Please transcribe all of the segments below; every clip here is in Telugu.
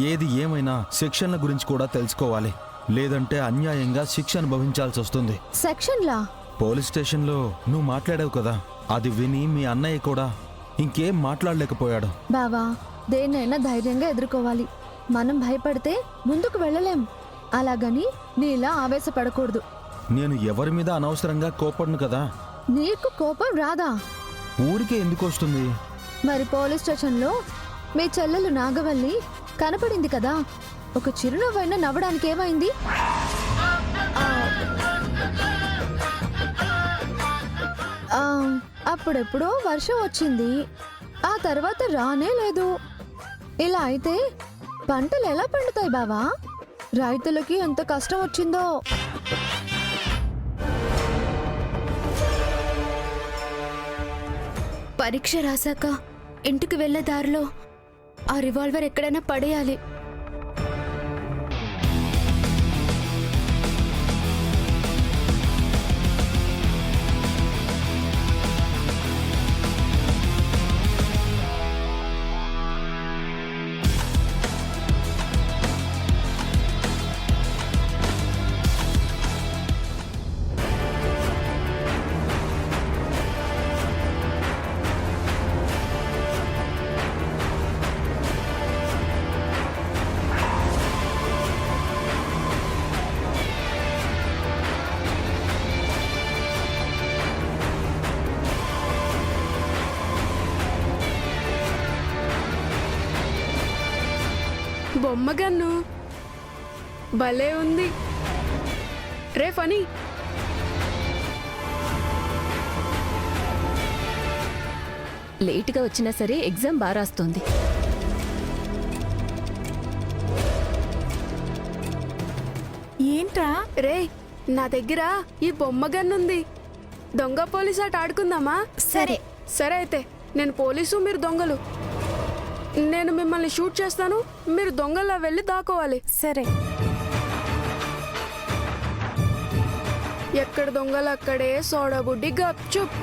ఏది ఏమైనా సెక్షన్ల గురించి కూడా తెలుసుకోవాలి, లేదంటే అన్యాయంగా శిక్ష అనుభవించాల్సి వస్తుంది. సెక్షన్లా? పోలీస్ స్టేషన్లో నువ్వు మాట్లాడావు కదా, అది విని మీ అన్నయ్య కూడా ఇంకేం మాట్లాడలేకపోయాడు. బావా, దేన్నైనా ధైర్యంగా ఎదుర్కోవాలి. మనం భయపడితే ముందుకు వెళ్ళలేం. అలాగని నీలా ఆవేశపడకూడదు. నేను ఎవరి మీద అనవసరంగా కోపడను కదా. నీకు కోపం రాదా? ఊరికే ఎందుకు వస్తుంది? మరి పోలీస్ స్టేషన్లో మీ చెల్లెలు నాగవల్లి కనపడింది కదా, ఒక చిరునవ్వైనా నవ్వడానికి ఏమైంది? అప్పుడెప్పుడో వర్షం వచ్చింది, ఆ తర్వాత రానే లేదు. ఇలా అయితే పంటలు ఎలా పండుతాయి బావా? రైతులకి ఎంత కష్టం వచ్చిందో. పరీక్ష రాశాక ఇంటికి వెళ్లే దారిలో ఆ రివాల్వర్ ఎక్కడైనా పడేయాలి. బొమ్మగన్ను భలే ఉంది రే ఫనీ. లేటుగా వచ్చినా సరే ఎగ్జామ్ బాగా రాస్తోంది. ఏంట్రా? రే, నా దగ్గర ఈ బొమ్మగన్నుంది. దొంగ పోలీస్ ఆట ఆడుకుందామా? సరే. సరే అయితే నేను పోలీసు, మీరు దొంగలు. నేను మిమ్మల్ని షూట్ చేస్తాను, మీరు దొంగల్లా వెళ్ళి దాక్కోవాలి. సరే. ఎక్కడ దొంగలు అక్కడే సోడాబుడ్డి గప్చుప్.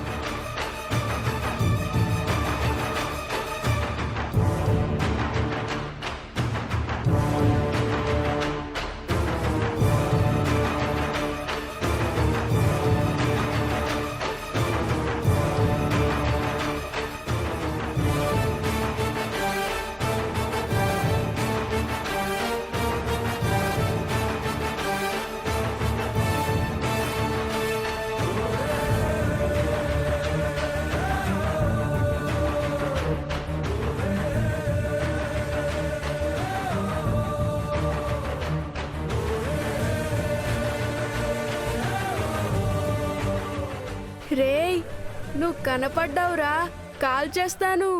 రేయ్, నువ్వు కనపడ్డావురా, కాల్ చేస్తాను.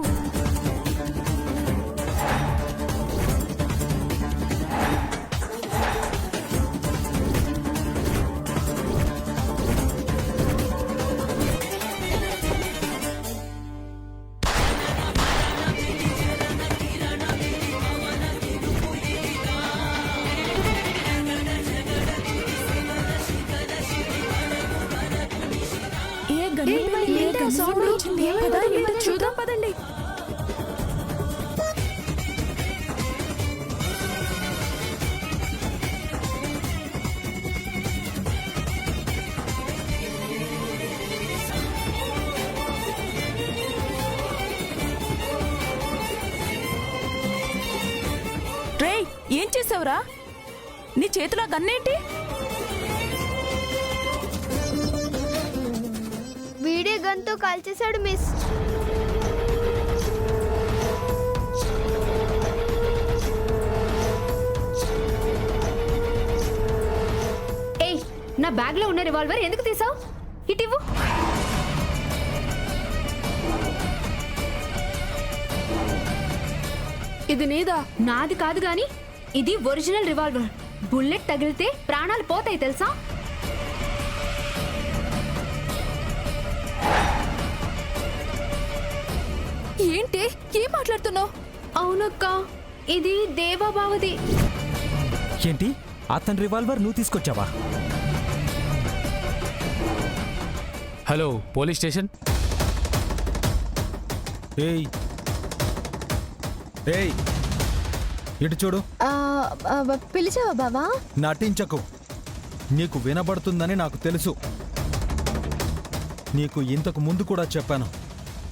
చూద్దాం పదండి. రే, ఏం చేసావురా? నీ చేతిలో గన్నేంటి? Video గన్తో కాల్చేశాడు miss. ఏయ్, నా బ్యాగ్ లో ఉన్న రివాల్వర్ ఎందుకు తీసావు? ఇటివ్వు. ఇది నీదా? నాది కాదు గాని ఇది ఒరిజినల్ రివాల్వర్. బుల్లెట్ తగిలితే ప్రాణాలు పోతాయి తెలుసా? ఏంటి ఏం మాట్లాడుతున్నావు? అవునక్క, ఇది దేవాబావది. ఏంటి, అతని రివాల్వర్ నువ్వు తీసుకొచ్చావా? Hello police station. ఏయ్ ఏయ్ ఇటు చూడు. పిలిచావా బావా? నటించకు. నీకు వినబడుతుందని నాకు తెలుసు. నీకు ఇంతకు ముందు కూడా చెప్పాను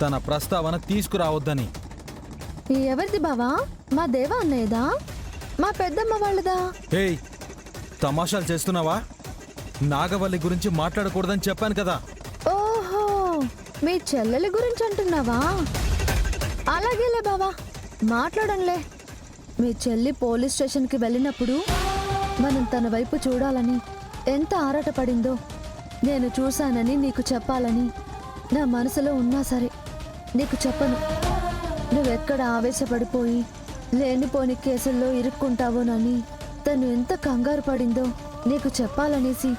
తన ప్రస్తావన తీసుకురావద్దని. ఎవరిది బావా? మా దేవా అన్నయ్యదా? మా పెద్దమ్మ వాళ్ళదా? ఏయ్, తమాషాలు చేస్తున్నావా? నాగవల్లి గురించి మాట్లాడకూడదని చెప్పాను కదా. ఓహో, మీ చెల్లెలి గురించి అంటున్నావా? అలాగేలే బావా, మాట్లాడంలే. మీ చెల్లి పోలీస్ స్టేషన్కి వెళ్ళినప్పుడు మనం తన వైపు చూడాలని ఎంత ఆరాటపడిందో నేను చూశానని నీకు చెప్పాలని నా మనసులో ఉన్నా సరే నీకు చెప్పను. నువ్వెక్కడ ఆవేశపడిపోయి లేనిపోని కేసుల్లో ఇరుక్కుంటావోనని తను ఎంత కంగారు పడిందో నీకు చెప్పాలనేసి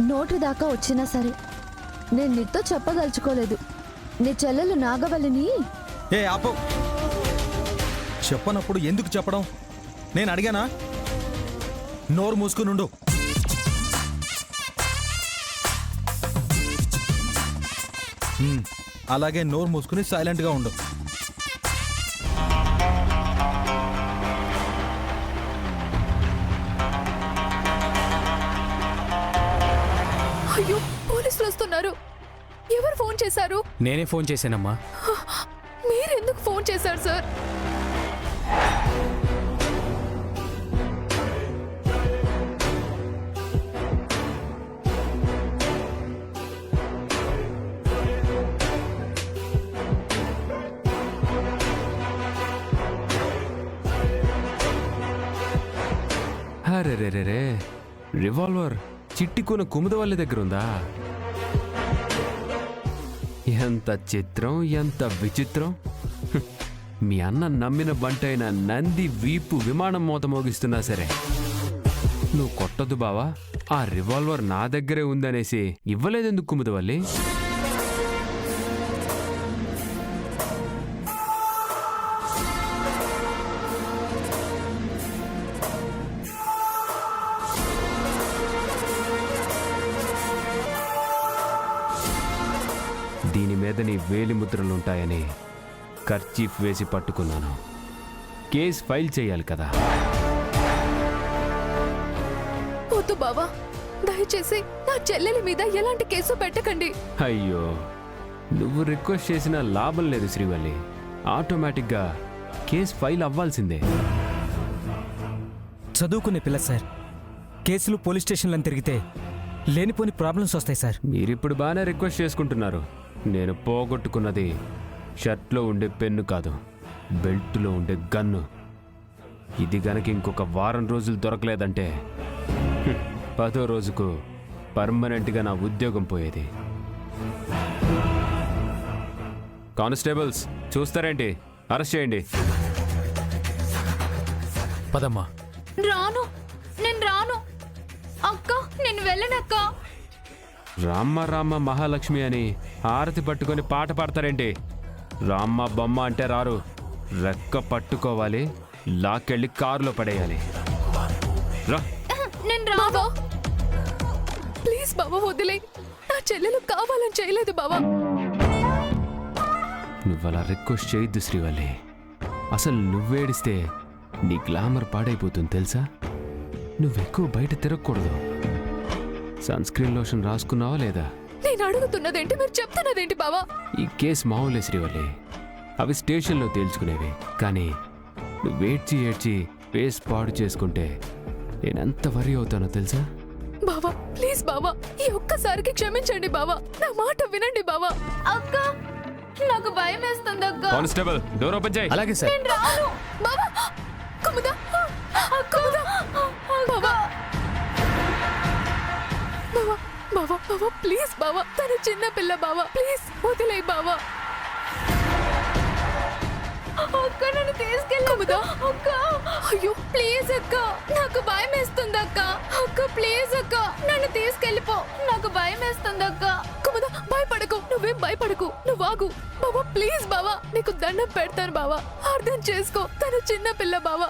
నోటి దాకా వచ్చినా సరే నేను నీతో చెప్పదలుచుకోలేదు. నీ చెల్లెలు నాగవల్లిని ఏ ఆపు. చెప్పనప్పుడు ఎందుకు చెప్పడం? నేను అడిగానా? నోరు మూసుకునుండు. అలాగే నోరు మూసుకుని సైలెంట్గా ఉండు. అయ్యో, పోలీసులు వస్తున్నారు. ఎవరు ఫోన్ చేశారు? నేనే ఫోన్ చేశానమ్మా. మీరెందుకు ఫోన్ చేశారు సార్? అరెరెరెరే, రివాల్వర్ చిట్టికున్న కుముదవల్లి దగ్గర ఉందా? ఎంత చిత్రం, ఎంత విచిత్రం. హ్మ్. మీ అన్న నమ్మిన బంటైన నంది వీపు విమానం మోత మోగిస్తున్నా సరే నువ్వు కొట్టదు బావా, ఆ రివాల్వర్ నా దగ్గరే ఉందనేసి ఇవ్వలేదెందుకు కుముదవల్లి? దీని మీద నీ వేలిముద్రలుంటాయని కర్చీఫ్ వేసి పట్టుకున్నాను. కేస్ ఫైల్ చేయాలి కదా. వద్దు బావా, దయచేసి నా చెల్లెలి మీద ఎలాంటి కేసు పెట్టకండి. అయ్యో, నువ్వు రిక్వెస్ట్ చేసిన లాభం లేదు శ్రీవల్లి. ఆటోమేటిక్గా కేస్ ఫైల్ అవ్వాల్సిందే. చదువుకునే పిల్ల సార్. కేసులు పోలీస్ స్టేషన్లను తిరిగితే లేనిపోని ప్రాబ్లమ్స్ వస్తాయి సార్. మీరిప్పుడు బాగానే రిక్వెస్ట్ చేసుకుంటున్నారు. నేను పోగొట్టుకున్నది షర్ట్లో ఉండే పెన్ను కాదు, బెల్ట్లో ఉండే గన్ను. ఇది గనక ఇంకొక వారం రోజులు దొరకలేదంటే 10వ రోజుకు పర్మనెంట్గా నా ఉద్యోగం పోయేది. కానిస్టేబుల్స్ చూస్తారేంటి? అరెస్ట్ చేయండి. పదమ్మా. రాను, నేను రాను అక్క, నేను వెళ్ళనక్క. రామ్మ రామ్మ మహాలక్ష్మి అని హారతి పట్టుకొని పాట పాడతారేంటి? రామ్మ బొమ్మ అంటే రారు, రెక్క పట్టుకోవాలి, లాక్కెళ్ళి కారులో పడేయాలి. రా. నేను రాను. ప్లీజ్ బావా, వదిలే. నా చెల్లెలు కావాలని చేయలేదు బావా. నువ్వు అలా రిక్వెస్ట్ చేయొద్దు శ్రీవల్లి. అసలు నువ్వేడిస్తే నీ గ్లామర్ పాడైపోతుంది తెలుసా? నువ్వెక్కువ బయట తిరగకూడదు. సన్ స్క్రీన్ లోషన్ రాసుకున్నావా లేదా? నేను అడుగుతున్నదేంటి, మీరు చెప్తున్నదేంటి బావా? ఈ కేసు మామూలే శ్రీవల్లి, అవి స్టేషన్లో తేల్చుకునేవి. కానీ నువ్వు ఏడ్చి ఫేస్ పాడు చేసుకుంటే నేనెంత వరి అవుతానో తెలుసా? బావా ప్లీజ్ బావా, ఈ ఒక్కసారికి క్షమించండి బావా, నా మాట వినండి బావా. అక్క, నాకు భయం వేస్తుంది అక్క. కానిస్టేబుల్, డోర్ ఓపెన్ చేయి. అలాగే సార్. నేను రాను. బావా, కుముదా, కుముదా, బావా, బావా, బావా, బావా, ప్లీజ్ బావా, తను చిన్న పిల్ల బావా, ప్లీజ్ వదిలే బావా. అక్క, నన్ను తీసుకెళ్ళి కుముదా. అక్క. అయ్యో ప్లీజ్ అక్క, నాకు భయం వేస్తుంది అక్క. అక్క ప్లీజ్ అక్క, నన్ను తీసుకెళ్ళిపో, నాకు భయం వేస్తుంది అక్క. కుముదా, భయపడకు, నువ్వేం భయపడకు, నువ్వు ఆగు బావా, ప్లీజ్ బావా, నీకు దండం పెడతాను బావా, అర్థం చేసుకో, తను చిన్న పిల్ల బావా,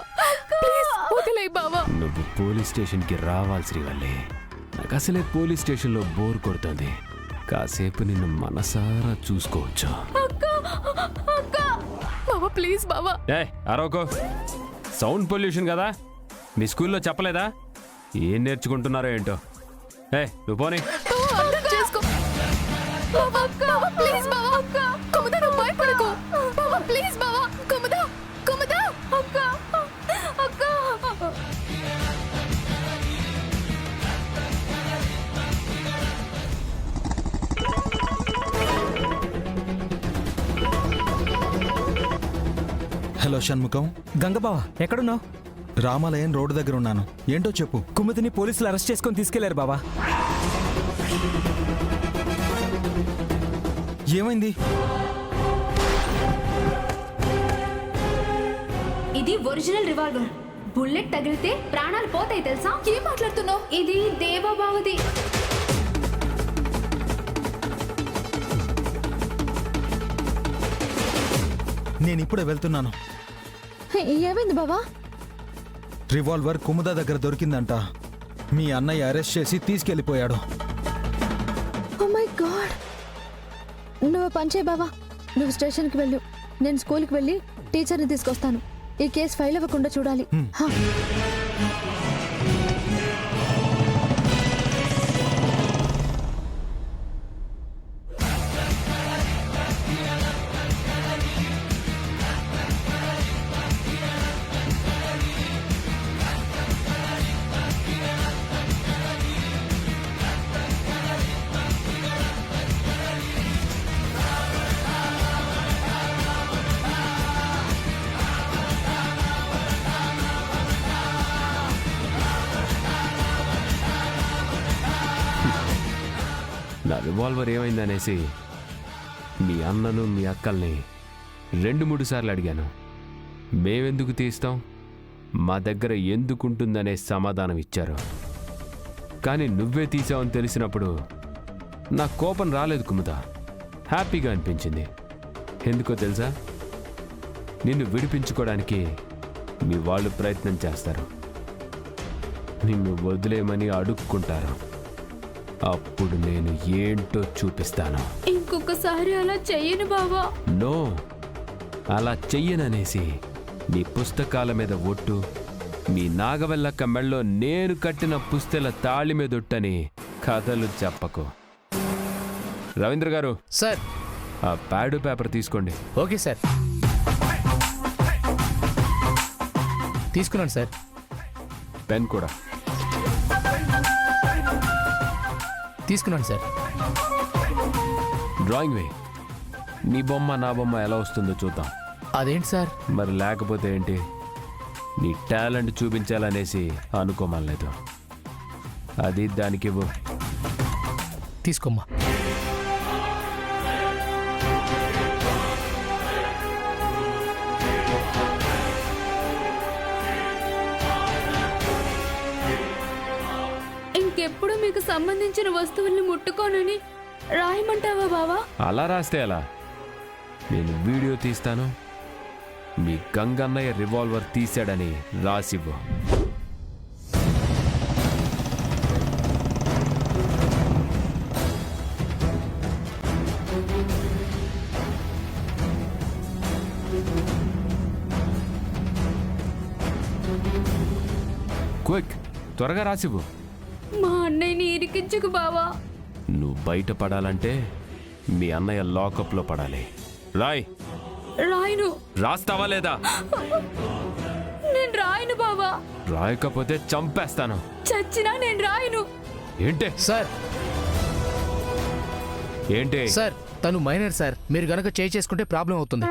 ప్లీజ్ వదిలే బావా. నువ్వు పోలీస్ స్టేషన్కి రావాలి శ్రీవల్లి. నాకు అసలే పోలీస్ స్టేషన్లో బోర్ కొడుతుంది. కాసేపు నిన్ను మనసారా చూసుకోవచ్చు. అక్క, అక్క. బావా ప్లీజ్ బావా. అరవకో. సౌండ్ పొల్యూషన్ కదా, మీ స్కూల్లో చెప్పలేదా? ఏం నేర్చుకుంటున్నారో ఏంటో. నువ్వు పోనీ. అర్థం చేసుకో బావా, బావా, ప్లీజ్ బావా. కుముద, నువ్వు భయపడకు బావా, ప్లీజ్ బావా. కుముద, కుముద, అక్క, అక్క. హలో షణ్ముఖం, గంగబావ ఎక్కడున్నావు? రామాలయం రోడ్డు దగ్గర ఉన్నాను. ఏంటో చెప్పు. కుముదిని పోలీసులు అరెస్ట్ చేసుకొని తీసుకెళ్లారు బావా. ఏమైంది? ఇది ఒరిజినల్ రివాల్వర్. బుల్లెట్ తగిలితే ప్రాణాలు పోతాయి తెలుసా? ఏం మాట్లాడుతున్నావు? ఇది దేవబావది. నేను ఇప్పుడే వెళ్తున్నాను. ఏమైంది బావా? రివాల్వర్ కుముద దగ్గర దొరికిందంట. మీ అన్నయ్య అరెస్ట్ చేసి తీసుకెళ్లిపోయాడు. Oh my God. నువ్వు పని చేయి బావా, నువ్వు స్టేషన్కి వెళ్ళు, నేను స్కూల్కి వెళ్ళి టీచర్ని తీసుకొస్తాను. ఈ కేసు ఫైల్ అవ్వకుండా చూడాలి. హా. నా రివాల్వర్ ఏమైందనేసి మీ అన్నను మీ అక్కల్ని 2-3 సార్లు అడిగాను. మేమెందుకు తీస్తాం, మా దగ్గర ఎందుకుంటుందనే సమాధానం ఇచ్చారు. కానీ నువ్వే తీసావని తెలిసినప్పుడు నా కోపం రాలేదు కుముద, హ్యాపీగా అనిపించింది. ఎందుకో తెలుసా? నిన్ను విడిపించుకోవడానికి మీ వాళ్ళు ప్రయత్నం చేస్తారు, నిన్ను వదిలేయమని అడుక్కుంటారు. అప్పుడు నేను ఏంటో చూపిస్తాను. ఇంకొకసారి అలా చెయ్యను బావా. నో, అలా చెయ్యననేసి నీ పుస్తకాల మీద ఒట్టు, మీ నాగవెల్లక్క మెళ్ళో నేను కట్టిన పుస్తెల తాళి మీద ఒట్టని కథలు చెప్పకు. రవీంద్ర గారు, సార్. ఆ ప్యాడు పేపర్ తీసుకోండి. ఓకే సార్, తీసుకున్నాను సార్. పెన్ కూడా తీసుకున్నాను సార్. డ్రాయింగ్ వే. నీ బొమ్మ నా బొమ్మ ఎలా వస్తుందో చూద్దాం. అదేంటి సార్? మరి లేకపోతే ఏంటి, నీ టాలెంట్ చూపించాలనేసి అనుకోమలేదు. అది దానికి ఇవ్వు. తీసుకోమ్మా. ఇంకెప్పుడు మీకు సంబంధించిన వస్తువుల్ని ముట్టుకోనని రాయమంటావా బావా? అలా రాస్తే ఎలా? నేను వీడియో తీస్తాను, మీ గంగన్నయ్య రివాల్వర్ తీశాడని రాసివ్వు. క్విక్, త్వరగా రాసివ్వు. మా అన్నయ్యని ఇరికించుకు బావా. నువ్వు బయట పడాలంటే మీ అన్నయ్య లాకప్లో పడాలి. రాయ్. రాయను. రాస్తావా లేదా? నేను రాయను బావా. రాయకపోతే చంపేస్తాను. చచ్చినా నేను రాయను. ఏంటే సార్, ఏంటి సార్ తను మైనర్ సార్, మీరు గనక చేసుకుంటే ప్రాబ్లం అవుతుంది.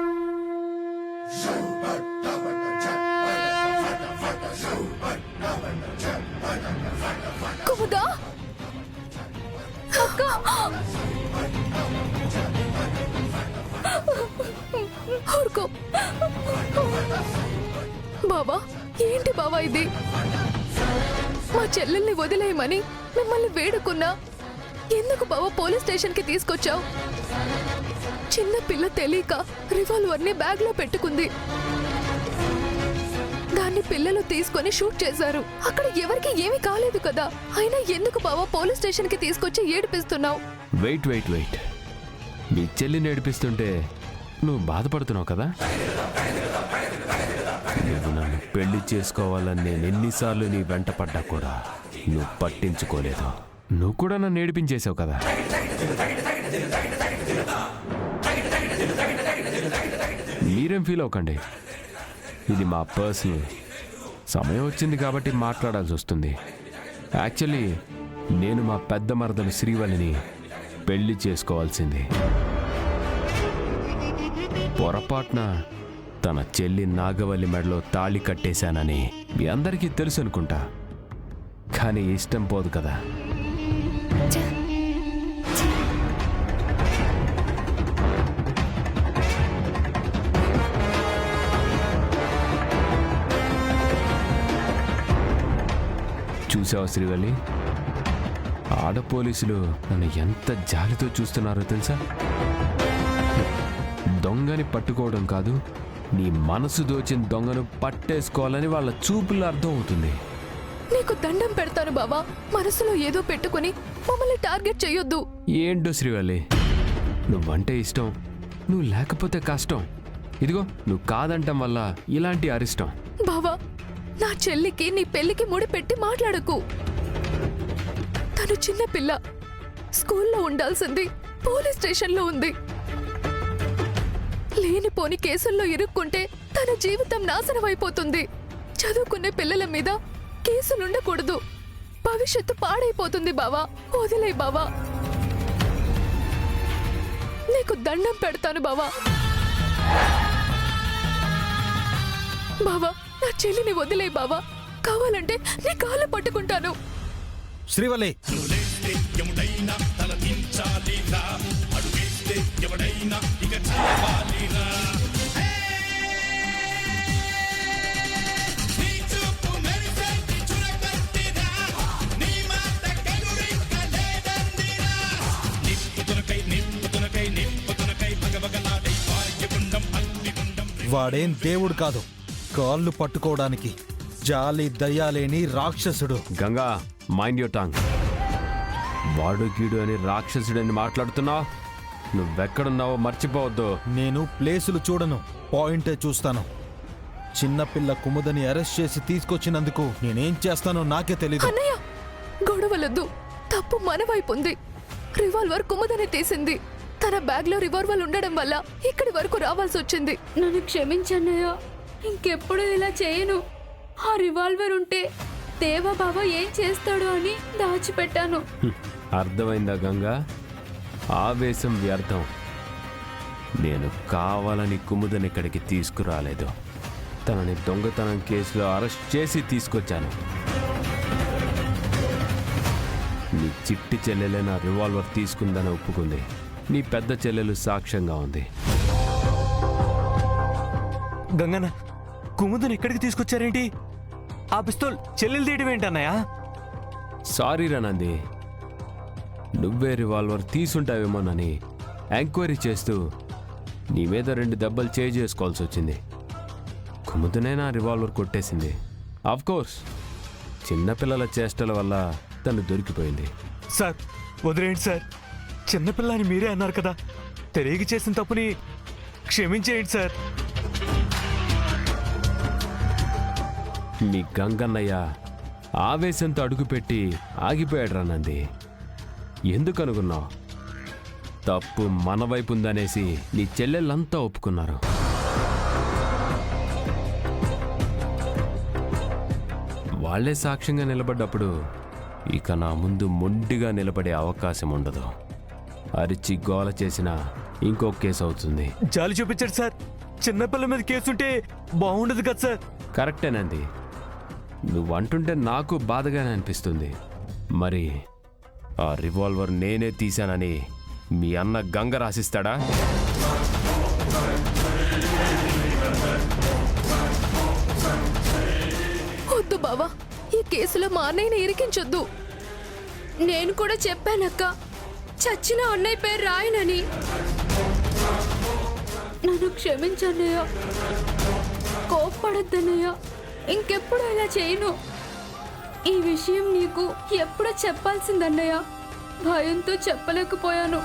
కుముద, అక్క, ఊరుకో బావా. ఏంటి బావా ఇది? మా చెల్లెల్ని వదిలేయమని మిమ్మల్ని వేడుకున్నా, ఎందుకు బావా పోలీస్ స్టేషన్కి తీసుకొచ్చావు? చిన్న పిల్ల తెలియక రివాల్వర్ని బ్యాగ్లో పెట్టుకుంది. దాన్ని పిల్లలు తీసుకొని షూట్ చేశారు. అక్కడ ఎవరికి ఏమీ కాలేదు కదా, అయినా ఎందుకు బావా పోలీస్ స్టేషన్కి తీసుకొచ్చి ఏడిపిస్తున్నావు? వెయిట్ వెయిట్ వెయిట్, మీ చెల్లిని ఏడిపిస్తుంటే నువ్వు బాధపడుతున్నావు కదా? నువ్వు నన్ను పెళ్లి చేసుకోవాలని నేను ఎన్నిసార్లు నీ వెంట పడ్డా కూడా నువ్వు పట్టించుకోలేదు. నువ్వు కూడా నన్ను ఏడిపించేశావు కదా. మీరేం ఫీల్ అవ్వకండి, ఇది మా పర్సనల్. సమయం వచ్చింది కాబట్టి మాట్లాడాల్సి వస్తుంది. యాక్చువల్లీ నేను మా పెద్ద మరదలు శ్రీవల్లిని పెళ్లి చేసుకోవాల్సింది. పొరపాటున తన చెల్లి నాగవల్లి మెడలో తాళి కట్టేశానని మీ అందరికీ తెలుసు అనుకుంటా. కానీ ఇష్టం పోదు కదా. చూసావా శ్రీవల్లి, ఆడ పోలీసులు నన్ను ఎంత జాలితో చూస్తున్నారో తెలుసా? దొంగని పట్టుకోవడం కాదు, నీ మనసు దోచిన దొంగను పట్టేసుకోవాలని వాళ్ళ చూపుల్లో అర్థం అవుతుంది. నీకు దండం పెడతాను బావా, మనసులో ఏదో పెట్టుకుని మమ్మల్ని టార్గెట్ చేయొద్దు. ఏంటో శ్రీవల్లి, నువ్వంటే ఇష్టం, నువ్వు లేకపోతే కష్టం. ఇదిగో నువ్వు కాదంటం వల్ల ఇలాంటి అరిష్టం. బావా, నా చెల్లికి నీ పెళ్లికి ముడి పెట్టి మాట్లాడకు. తను చిన్న పిల్ల, స్కూల్లో ఉండాల్సింది పోలీస్ స్టేషన్లో ఉంది. లేనిపోని కేసుల్లో ఇరుక్కుంటే తన జీవితం నాశనం అయిపోతుంది. చదువుకునే పిల్లల మీద కేసులుండకూడదు, భవిష్యత్తు పాడైపోతుంది బావా. వదిలే బావా, నీకు దండం పెడతాను బావా. బావా, నా చెల్లిని వదిలే బావా, కావాలంటే నీ కాళ్ళు పట్టుకుంటాను. శ్రీవల్లి, వాడేం దేవుడు కాదు కాళ్ళు పట్టుకోవడానికి. జాలి దయ్యాలేని రాక్షసుడు. Ganga, mind your Tang. వాడు గీడు అని రాక్షసుడని మాట్లాడుతున్నావు. నువ్వెక్కడున్నావో మర్చిపోవద్దు. నేను ప్లేసులు చూడను, పాయింటే చూస్తాను. చిన్నపిల్ల కుముదని అరెస్ట్ చేసి తీసుకొచ్చినందుకు నేనేం చేస్తానో నాకే తెలీదు. అన్నయ్య, గొడవలొద్దు, తప్పు మన వైపు ఉంది. రివాల్వర్ కుమ్మదనే తీసింది. తన బ్యాగ్ లో రివాల్వర్ ఉండడం వల్ల ఇక్కడి వరకు రావాల్సి వచ్చింది. నన్ను క్షమించన్నయ్య, ఇంకెప్పుడు ఇలా చేయను. ఆ రివాల్వర్ ఉంటే దేవా బావ ఏం చేస్తాడు అని దాచిపెట్టాను. అర్థమైందా గంగా? ఆవేశం వ్యర్థం. నేను కావాలని కుముదని ఇక్కడికి తీసుకురాలేదు. తనని దొంగతనం కేసులో అరెస్ట్ చేసి తీసుకొచ్చాను. నీ చిట్టి చెల్లెలే నా రివాల్వర్ తీసుకుందని ఒప్పుకుంది. నీ పెద్ద చెల్లెలు సాక్ష్యంగా ఉంది. గంగన్న, కుముదుని ఎక్కడికి తీసుకొచ్చారేంటి? ఆ పిస్తోల్ చెల్లెలు తీయడం ఏంటన్నయ్యా? సారీ నంది, నువ్వే రివాల్వర్ తీసుంటావేమోనని ఎంక్వైరీ చేస్తూ నీ మీద 2 దెబ్బలు చేసుకోవాల్సి వచ్చింది. కుముదనే నా రివాల్వర్ కొట్టేసింది. ఆఫ్కోర్స్ చిన్నపిల్లల చేష్టల వల్ల తను దొరికిపోయింది. సార్ వదిలేండి సార్, చిన్నపిల్లని మీరే అన్నారు కదా, తెలియక చేసిన తప్పుని క్షమించేయండి సార్. మీ గంగన్నయ్య ఆవేశంతో అడుగుపెట్టి ఆగిపోయాడు నంది. ఎందుకు అనుకున్నావు? తప్పు మన వైపు ఉందనేసి నీ చెల్లెళ్ళంతా ఒప్పుకున్నారు. వాళ్లే సాక్ష్యంగా నిలబడ్డప్పుడు ఇక నా ముందు మొండిగా నిలబడే అవకాశం ఉండదు. అరిచి గోల చేసిన ఇంకో కేసు అవుతుంది. జాలి చూపించాడు సార్, చిన్నపిల్ల మీద కేసుంటే బాగుండదు కదా సార్. కరెక్టేనండి, నువ్వంటుంటే నాకు బాధగానే అనిపిస్తుంది. మరి ఆ రివాల్వర్ నేనే తీశానని మీ అన్న గంగ రాసిస్తాడా? వద్దు బావా, ఈ కేసులో మా అన్నయ్యని ఇరికించొద్దు. నేను కూడా చెప్పానక్క, చచ్చిన అన్నయ్య పేరు రాయనని. నన్ను క్షమించన్నయ్య, కోప్పడద్దన్నయ్య, ఇంకెప్పుడు ఇలా చేయను. ఈ విషయం నీకు ఎప్పుడో చెప్పాల్సిందన్నయ్య, భయంతో చెప్పలేకపోయాను.